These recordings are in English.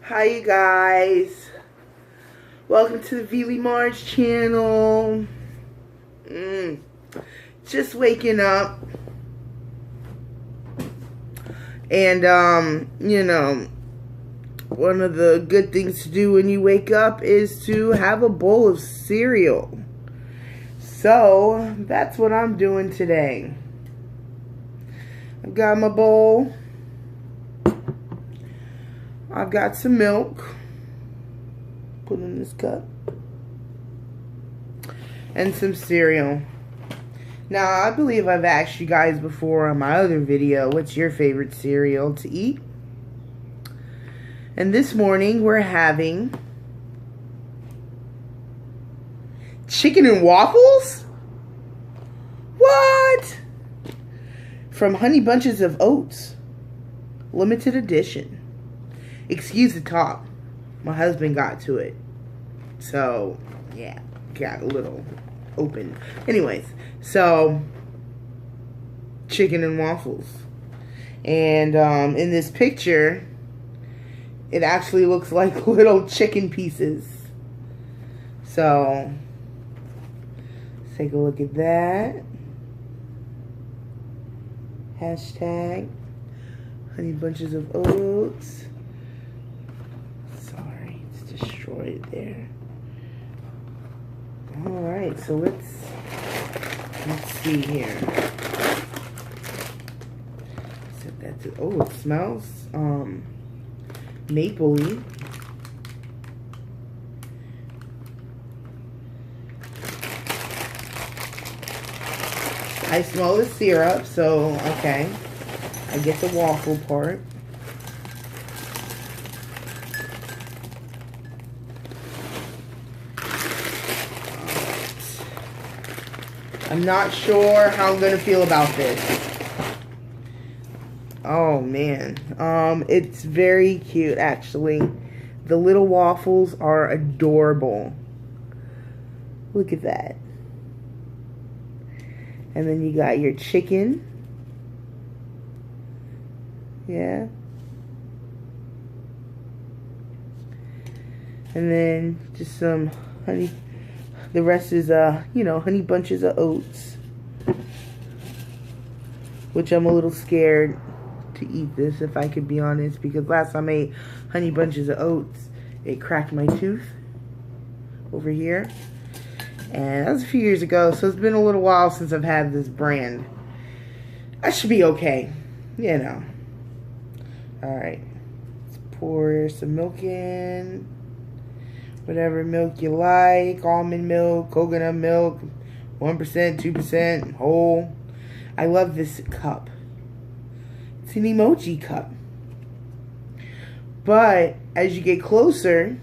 Hi you guys, welcome to the Vili Marge channel. Just waking up, and you know, one of the good things to do when you wake up is to have a bowl of cereal. So that's what I'm doing today. I've got my bowl. I've got some milk, put in this cup, and some cereal. Now, I believe I've asked you guys before on my other video, what's your favorite cereal to eat? And this morning, we're having chicken and waffles? What? From Honey Bunches of Oats, limited edition. Excuse the talk. My husband got to it. So, yeah. Got a little open. Anyways. So, chicken and waffles. And in this picture, it actually looks like little chicken pieces. So, let's take a look at that. Hashtag Honey Bunches of Oats. Destroyed there. Alright, so let's see here. Set that to, oh, it smells mapley. I smell the syrup, so okay. I get the waffle part. I'm not sure how I'm going to feel about this. Oh, man. It's very cute, actually. The little waffles are adorable. Look at that. And then you got your chicken. Yeah. And then just some honey. The rest is, you know, Honey Bunches of Oats. Which I'm a little scared to eat this, if I could be honest. Because last time I ate Honey Bunches of Oats, it cracked my tooth over here. And that was a few years ago, so it's been a little while since I've had this brand. I should be okay, you know. Alright. Let's pour some milk in. Whatever milk you like, almond milk, coconut milk, 1%, 2%, whole. I love this cup. It's an emoji cup. But as you get closer,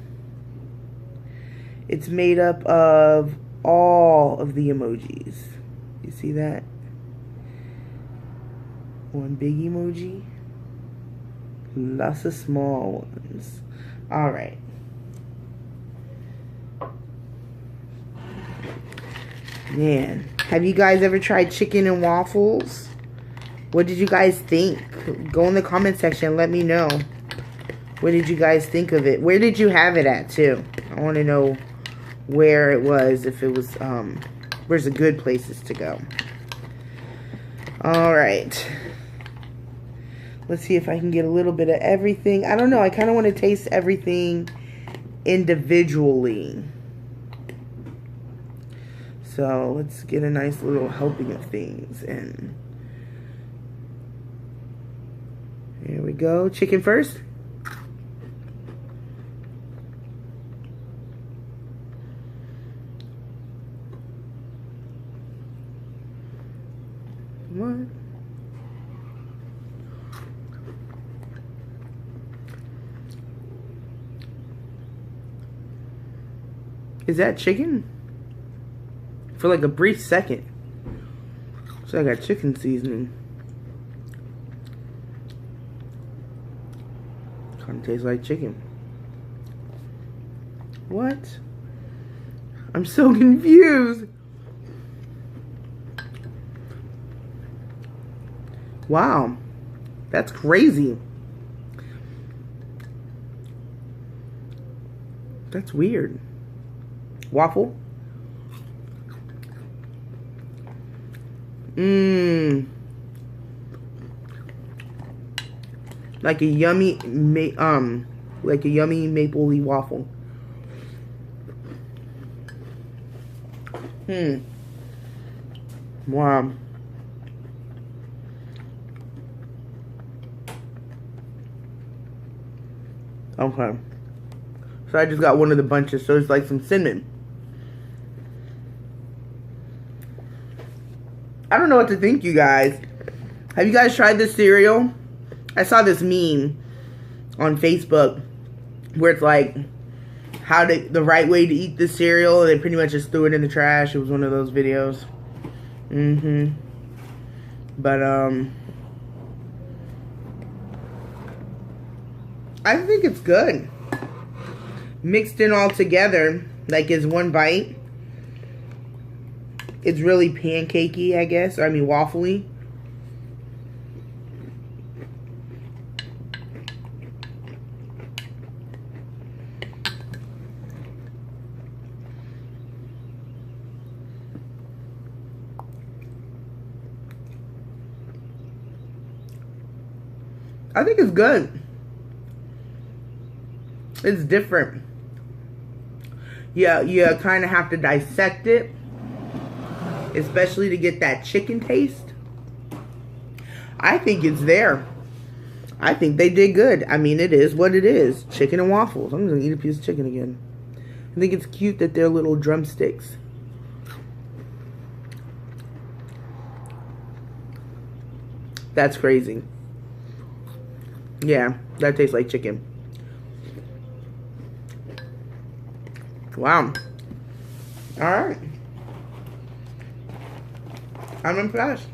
it's made up of all of the emojis. You see that? One big emoji. Lots of small ones. Alright. Man, have you guys ever tried chicken and waffles? What did you guys think? Go in the comment section and let me know. What did you guys think of it? Where did you have it at, too? I want to know where it was, if it was, where's the good places to go. Alright. Let's see if I can get a little bit of everything. I don't know, I kind of want to taste everything individually. So let's get a nice little helping of things. And here we go. Chicken first. Come on. Is that chicken? For like a brief second. So I got chicken seasoning. Kind of tastes like chicken. What? I'm so confused. Wow. That's crazy. That's weird. Waffle. Mmm. Like a yummy, like a yummy mapley waffle. Wow. Okay. So I just got one of the bunches, so it's like some cinnamon. I don't know what to think, you guys. Have you guys tried this cereal? I saw this meme on Facebook where it's like the right way to eat this cereal, and they pretty much just threw it in the trash. It was one of those videos. But I think it's good. Mixed in all together, like it's one bite. It's really pancakey, I guess. I mean, waffly. I think it's good. It's different. Yeah, you kind of have to dissect it, especially to get that chicken taste. I think it's there. I think they did good. I mean, it is what it is. Chicken and waffles. I'm going to eat a piece of chicken again. I think it's cute that they're little drumsticks. That's crazy. Yeah, that tastes like chicken. Wow. Alright. I'm impressed.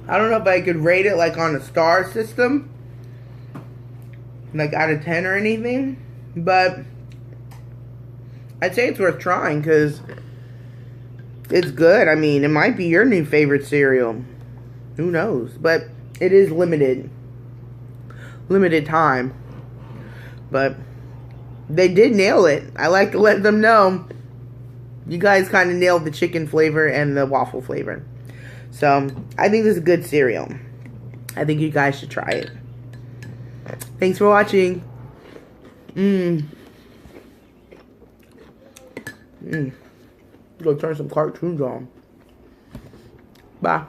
I don't know if I could rate it like on a star system, like out of 10 or anything, but I'd say it's worth trying because it's good. I mean, it might be your new favorite cereal. Who knows? But it is limited time. But they did nail it. I like to let them know. You guys kind of nailed the chicken flavor and the waffle flavor. So, I think this is a good cereal. I think you guys should try it. Thanks for watching. Go turn some cartoons on. Bye.